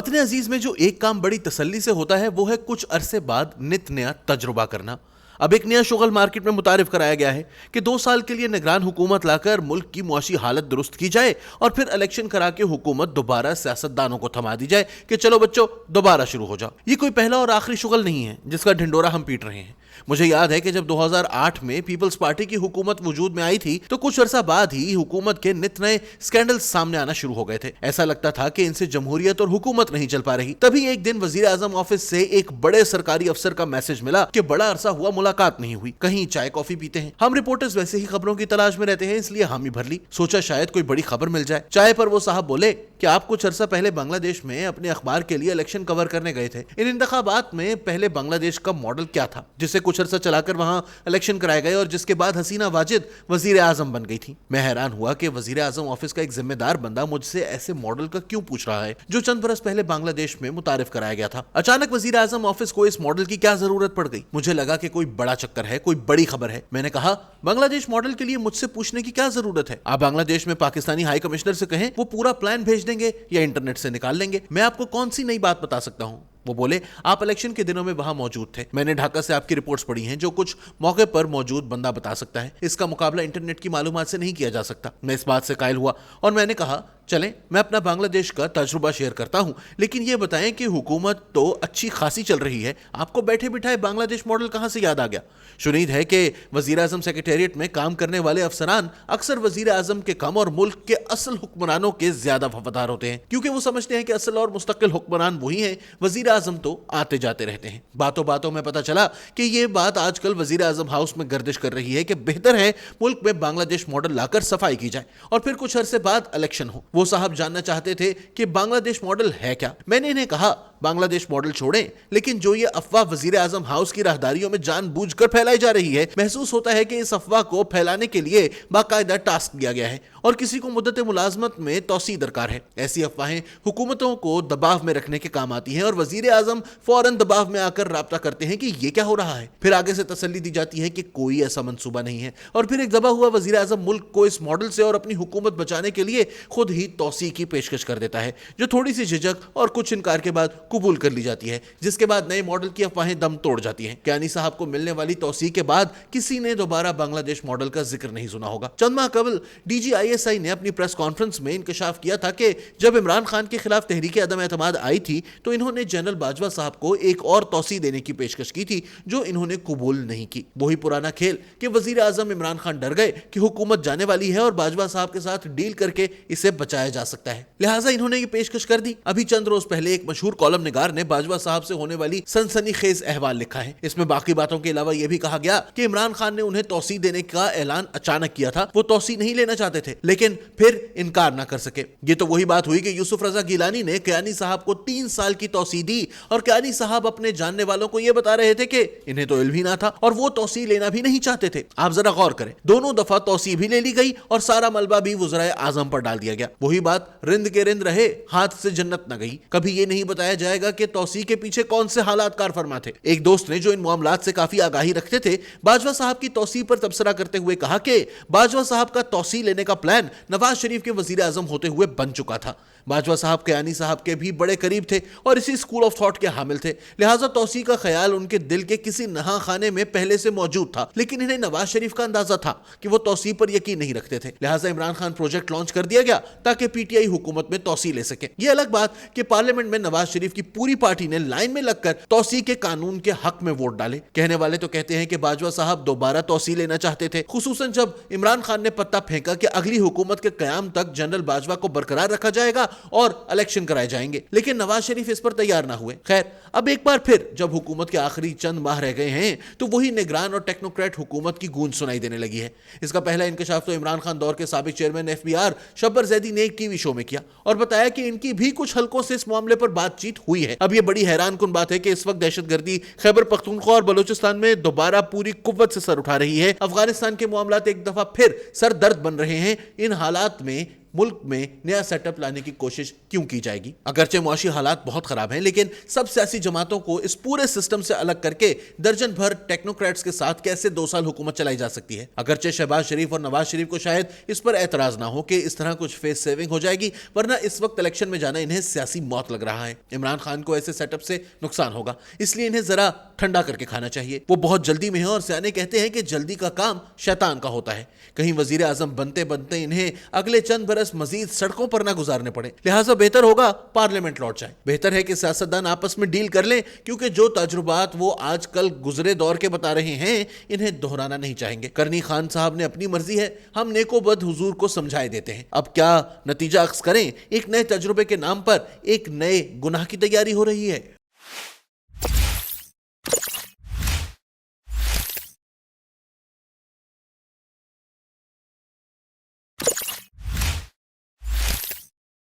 वतन अजीज में जो एक काम बड़ी तसल्ली से होता है वो है कुछ अरसे बाद नित नया तजुर्बा करना। अब एक नया शुगल मार्केट में मुतारिफ कराया गया है कि 2 साल के लिए निगरान हुकूमत लाकर मुल्क की मुआशी हालत दुरुस्त की जाए और फिर इलेक्शन करा के हुकूमत दोबारा सियासतदानों को थमा दी जाए कि चलो बच्चों दोबारा शुरू हो जाओ। ये कोई पहला और आखिरी शुगल नहीं है जिसका ढिंडोरा हम पीट रहे हैं। मुझे याद है कि जब 2008 में पीपल्स पार्टी की हुकूमत वजूद में आई थी तो कुछ अरसा बाद ही हुकूमत के नित नए स्कैंडल्स सामने आना शुरू हो गए थे। ऐसा लगता था कि इनसे जमहूरियत और हुकूमत नहीं चल पा रही। तभी एक दिन वजीर आजम ऑफिस से एक बड़े सरकारी अफसर का मैसेज मिला कि बड़ा अरसा हुआ मुलाकात नहीं हुई, कहीं चाय कॉफी पीते हैं। हम रिपोर्टर्स वैसे ही खबरों की तलाश में रहते हैं, इसलिए हम ही भर ली। सोचा शायद कोई बड़ी खबर मिल जाए। चाय पर वो साहब बोले कि आप कुछ अरसा पहले बांग्लादेश में अपने अखबार के लिए इलेक्शन कवर करने गए थे। इन इंतखाबात में पहले बांग्लादेश का मॉडल क्या था जिसे कुछ अरसा चलाकर वहां इलेक्शन कराए गए और जिसके बाद हसीना वाजिद वजीर आजम बन गई थी। मैं हैरान हुआ कि वजीर आजम ऑफिस का एक जिम्मेदार बंदा मुझसे ऐसे मॉडल का क्यों पूछ रहा है जो चंद बरस पहले बांग्लादेश में मुतारिफ कराया गया था। अचानक वजीर आजम ऑफिस को इस मॉडल की क्या जरूरत पड़ गई। मुझे लगा कि कोई बड़ा चक्कर है, कोई बड़ी खबर है। मैंने कहा बांग्लादेश मॉडल के लिए मुझसे पूछने की क्या जरूरत है। आप बांग्लादेश में पाकिस्तानी हाई कमिश्नर से कहें, वो पूरा प्लान भेज देंगे या इंटरनेट से निकाल लेंगे। मैं आपको कौन सी नई बात बता सकता हूँ। वो बोले आप इलेक्शन के दिनों में वहां मौजूद थे। मैंने ढाका से आपकी रिपोर्ट्स पढ़ी हैं जो कुछ मौके पर मौजूद बंदा बता सकता है। इसका मुकाबला इंटरनेट की मालूमात से नहीं किया जा सकता। मैं इस बात से कायल हुआ और मैंने कहा चलें मैं अपना बांग्लादेश का तजुर्बा शेयर करता हूं, लेकिन ये बताएं कि हुकूमत तो अच्छी खासी चल रही है, आपको बैठे बिठाए बांग्लादेश मॉडल कहां से याद आ गया। शुनीद है कि वजीर आजम सेक्रेटेरिएट में काम करने वाले अफसरान अक्सर वजीर आजम के कम और मुल्क के असल हुक्मरानों के ज्यादा वफादार होते हैं, क्योंकि वो समझते हैं कि असल और मुस्तकिल हुक्मरान वही हैं। वजीर आजम तो आते जाते रहते हैं। बातों बातों में पता चला कि ये बात आजकल वजीर आजम हाउस में गर्दिश कर रही है कि बेहतर है मुल्क में बांग्लादेश मॉडल लाकर सफाई की जाए और फिर कुछ अरसे बाद इलेक्शन हो। वो साहब जानना चाहते थे कि बांग्लादेश मॉडल है क्या। मैंने इन्हें कहा बांग्लादेश मॉडल छोड़ें, लेकिन जो ये अफवाह वजीर आजम हाउस की राहदारियों में जानबूझकर फैलाई जा रही है, महसूस होता है कि इस अफवाह को फैलाने के लिए बाकायदा टास्क दिया गया है और किसी को मुद्दत मुलाजमत में तौसी दरकार है। ऐसी अफवाहें हुकूमतों को दबाव में रखने के काम आती हैं और वजीर आजम फौरन दबाव में आकर राब्ता करते हैं कि ये क्या हो रहा है। फिर आगे से तसल्ली दी जाती है कि कोई ऐसा मंसूबा नहीं है और फिर एक दबा हुआ वजीर आजम मुल्क को इस मॉडल से और अपनी हुकूमत बचाने के लिए खुद ही तौसी की पेशकश कर देता है, जो थोड़ी सी झिझक और कुछ इनकार के बाद कबूल कर ली जाती है, जिसके बाद नए मॉडल की अफवाहें दम तोड़ जाती हैं। कियानी साहब को मिलने वाली तौसी के बाद किसी ने दोबारा बांग्लादेश मॉडल का जिक्र नहीं सुना होगा। चंद माह कबल DGISI ने अपनी प्रेस कॉन्फ्रेंस में इंकशाफ किया था कि जब इमरान खान के खिलाफ तहरीक अदम एतमाद आई थी तो इन्होंने जनरल बाजवा साहब को एक और तौसी देने की पेशकश की थी जो इन्होंने कबूल नहीं की। वही पुराना खेल कि वजीर आजम इमरान खान डर गए कि हुकूमत जाने वाली है और बाजवा साहब के साथ डील करके इसे बचाया जा सकता है, लिहाजा इन्होंने ये पेशकश कर दी। अभी चंद रोज पहले एक मशहूर कॉलम निगार ने बाजवा साहब से होने वाली सनसनीखेज अहवाल लिखा है। इसमें बाकी बातों के अलावा यह भी कहा गया कि इमरान खान ने उन्हें तौसी देने का ऐलान अचानक किया था। वो तौसी नहीं लेना चाहते थे लेकिन फिर इनकार ना कर सके। ये तो वही बात हुई कि यूसुफ रजा गिलानी ने कियानी साहब को 3 साल की तौसी दी और कियानी साहब अपने जानने वालों को यह बता रहे थे कि इन्हें तो इल्म ही ना था और वो तौसी लेना भी नहीं चाहते थे। आप जरा गौर करें, दोनों दफा तौसी भी ले ली गई और सारा मलबा भी वज़राए आजम पर डाल दिया गया। वही बात रिंद के रिंद रहे, हाथ से जन्नत न गई। कभी ये नहीं बताया जाएगा कि तौसी के पीछे कौन से हालात कार फरमा थे। एक दोस्त ने जो इन मामलात से काफी आगाही रखते थे, बाजवा साहब की तौसी पर तबसरा करते हुए कहा कि बाजवा साहब का तौसी लेने का प्लान नवाज शरीफ के वजीर आजम होते हुए बन चुका था। बाजवा साहब कियानी साहब के भी बड़े करीब थे और इसी स्कूल ऑफ थॉट के हामिल थे, लिहाजा तौसी का ख्याल उनके दिल के किसी नहा खाने में पहले से मौजूद था। लेकिन इन्हें नवाज शरीफ का अंदाजा था कि वो तौसी पर यकीन नहीं रखते थे, लिहाजा इमरान खान प्रोजेक्ट लॉन्च कर दिया गया ताकि PTI हुकूमत में तौसी ले सके। ये अलग बात कि पार्लियामेंट में नवाज शरीफ की पूरी पार्टी ने लाइन में लगकर तौसी के कानून के हक में वोट डाले। कहने वाले तो कहते हैं कि बाजवा साहब दोबारा तौसी लेना चाहते थे, खुसूसन जब इमरान खान ने पत्ता फेंका कि अगली हुकूमत के कयाम तक जनरल बाजवा को बरकरार रखा जाएगा और इलेक्शन कराए जाएंगे, लेकिन नवाज शरीफ इस पर तैयार ना हुए। खैर, अब एक बार फिर जब हुकूमत के आखिरी चंद माह रह गए हैं तो वही निगरान और टेक्नोक्रेट हुकूमत की गूंज सुनाई देने लगी है। इसका पहला इंकशाफ तो इमरान खान दौर के साबिक चेयरमैन FBR शब्बर जैदी ने एक टीवी शो में किया और बताया कि इनकी भी कुछ हलकों से इस मामले पर बातचीत हुई है। अब ये बड़ी हैरान कुन बात है कि इस वक्त दहशतगर्दी खैबर पख्तूनख्वा और बलूचिस्तान में दोबारा पूरी कुव्वत से सर उठा रही है। अफगानिस्तान के मामलात एक दफा फिर सर दर्द बन रहे हैं। इन हालात में मुल्क में नया सेटअप लाने की कोशिश क्यों की जाएगी? अगरचे मुआशी हालात बहुत खराब हैं, लेकिन सब सियासी जमातों को इस पूरे सिस्टम से अलग करके दर्जन भर टेक्नोक्रेट्स के साथ कैसे 2 साल हुकूमत चलाई जा सकती है? अगरचे शहबाज शरीफ और नवाज शरीफ को शायद इस पर एतराज ना हो कि इस तरह कुछ फेस सेविंग हो जाएगी, वरना इस वक्त इलेक्शन में जाना इन्हें सियासी मौत लग रहा है। इमरान खान को ऐसे सेटअप से नुकसान होगा, इसलिए इन्हें जरा ठंडा करके खाना चाहिए। वो बहुत जल्दी में है और सियाने कहते हैं कि जल्दी का काम शैतान का होता है। कहीं वजीर आजम बनते बनते इन्हें अगले चंद बरस मजीद सड़कों पर ना गुजारने पड़े, लिहाजा बेहतर होगा पार्लियामेंट लौट जाए। बेहतर है कि सियासतदान आपस में डील कर लें, क्योंकि जो तजुर्बात वो आजकल गुजरे दौर के बता रहे हैं इन्हें दोहराना नहीं चाहेंगे। करनी खान साहब ने अपनी मर्जी है, हम नेकोबद हुजूर को समझाए देते हैं। अब क्या नतीजा अक्स करें, एक नए तजुर्बे के नाम पर एक नए गुनाह की तैयारी हो रही है।